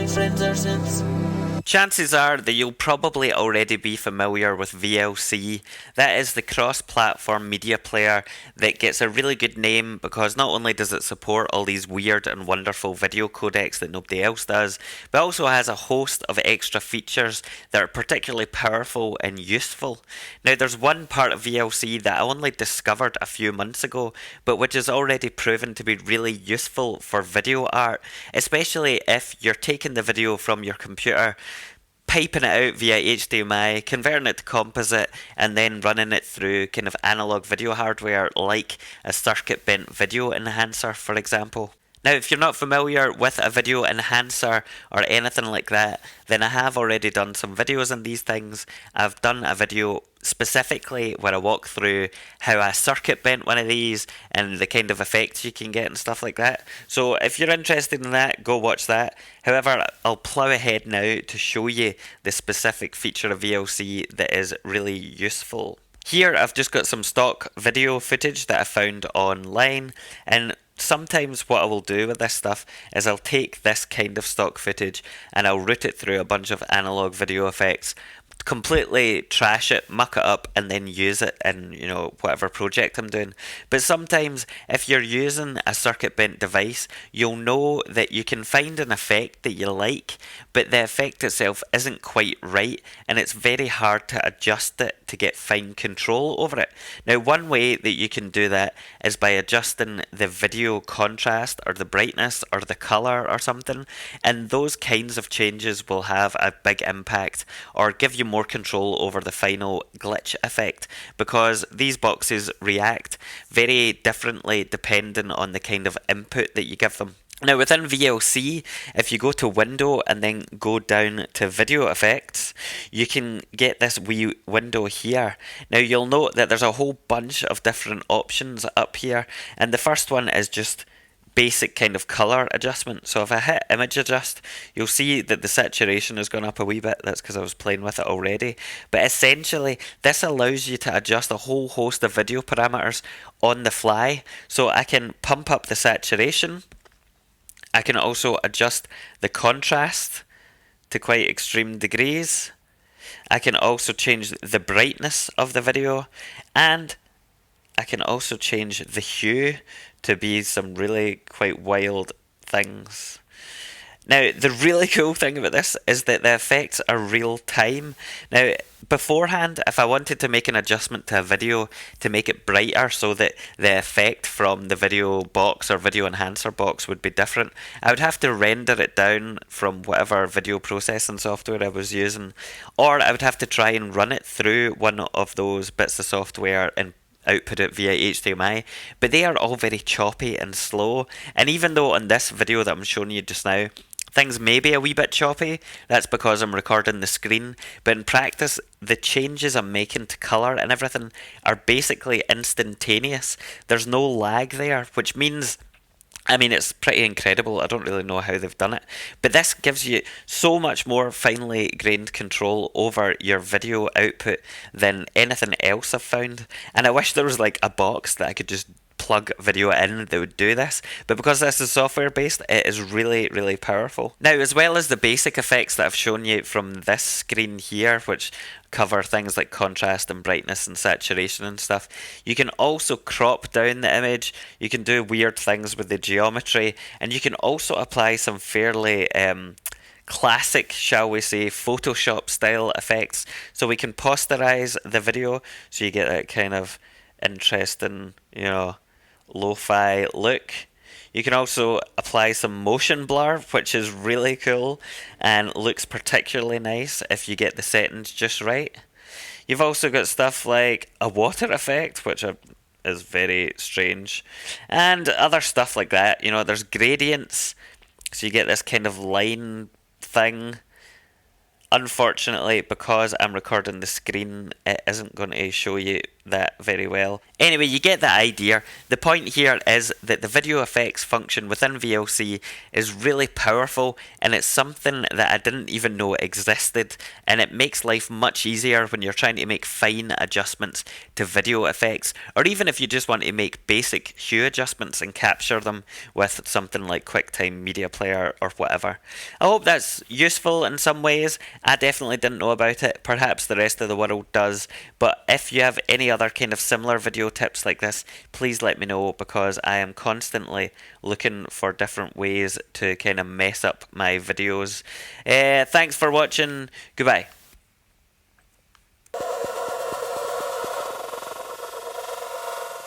friends are since. Chances are that you'll probably already be familiar with VLC. That is the cross-platform media player that gets a really good name because not only does it support all these weird and wonderful video codecs that nobody else does, but also has a host of extra features that are particularly powerful and useful. Now there's one part of VLC that I only discovered a few months ago, but which is already proven to be really useful for video art, especially if you're taking the video from your computer, piping it out via HDMI, converting it to composite, and then running it through kind of analog video hardware like a circuit bent video enhancer, for example. Now, if you're not familiar with a video enhancer or anything like that, then I have already done some videos on these things. I've done a video specifically where I walk through how I circuit bent one of these and the kind of effects you can get and stuff like that. So if you're interested in that, go watch that. However, I'll plough ahead now to show you the specific feature of VLC that is really useful. Here I've just got some stock video footage that I found online, and sometimes what I will do with this stuff is I'll take this kind of stock footage and I'll route it through a bunch of analog video effects, completely trash it, muck it up, and then use it in, whatever project I'm doing. But sometimes if you're using a circuit bent device, you'll know that you can find an effect that you like, but the effect itself isn't quite right, and it's very hard to adjust it to get fine control over it. Now, one way that you can do that is by adjusting the video contrast or the brightness or the color or something, and those kinds of changes will have a big impact or give you more control over the final glitch effect, because these boxes react very differently depending on the kind of input that you give them. Now within VLC, if you go to Window and then go down to Video Effects, you can get this wee window here. Now you'll note that there's a whole bunch of different options up here, and the first one is just basic kind of colour adjustment. So if I hit image adjust, you'll see that the saturation has gone up a wee bit. That's because I was playing with it already. But essentially, this allows you to adjust a whole host of video parameters on the fly. So I can pump up the saturation. I can also adjust the contrast to quite extreme degrees. I can also change the brightness of the video, and I can also change the hue to be some really quite wild things. Now, the really cool thing about this is that the effects are real time. Now, beforehand, if I wanted to make an adjustment to a video to make it brighter so that the effect from the video box or video enhancer box would be different, I would have to render it down from whatever video processing software I was using, or I would have to try and run it through one of those bits of software and output it via HDMI, but they are all very choppy and slow. And even though on this video that I'm showing you just now, things may be a wee bit choppy, that's because I'm recording the screen, but in practice, the changes I'm making to colour and everything are basically instantaneous. There's no lag there, which means, it's pretty incredible. I don't really know how they've done it, but this gives you so much more finely grained control over your video output than anything else I've found. And I wish there was like a box that I could just plug video in that would do this, but because this is software based, it is really, really powerful. Now, as well as the basic effects that I've shown you from this screen here, which cover things like contrast and brightness and saturation and stuff, you can also crop down the image, you can do weird things with the geometry, and you can also apply some fairly classic, shall we say, Photoshop style effects. So we can posterize the video so you get that kind of interesting, lo-fi look. You can also apply some motion blur, which is really cool and looks particularly nice if you get the settings just right. You've also got stuff like a water effect, which is very strange, and other stuff like that. There's gradients, so you get this kind of line thing. Unfortunately, because I'm recording the screen, it isn't going to show you that very well. Anyway, you get the idea. The point here is that the video effects function within VLC is really powerful, and it's something that I didn't even know existed, and it makes life much easier when you're trying to make fine adjustments to video effects, or even if you just want to make basic hue adjustments and capture them with something like QuickTime Media Player or whatever. I hope that's useful in some ways. I definitely didn't know about it. Perhaps the rest of the world does, but if you have any other kind of similar video tips like this, please let me know, because I am constantly looking for different ways to kind of mess up my videos. Thanks for watching. Goodbye.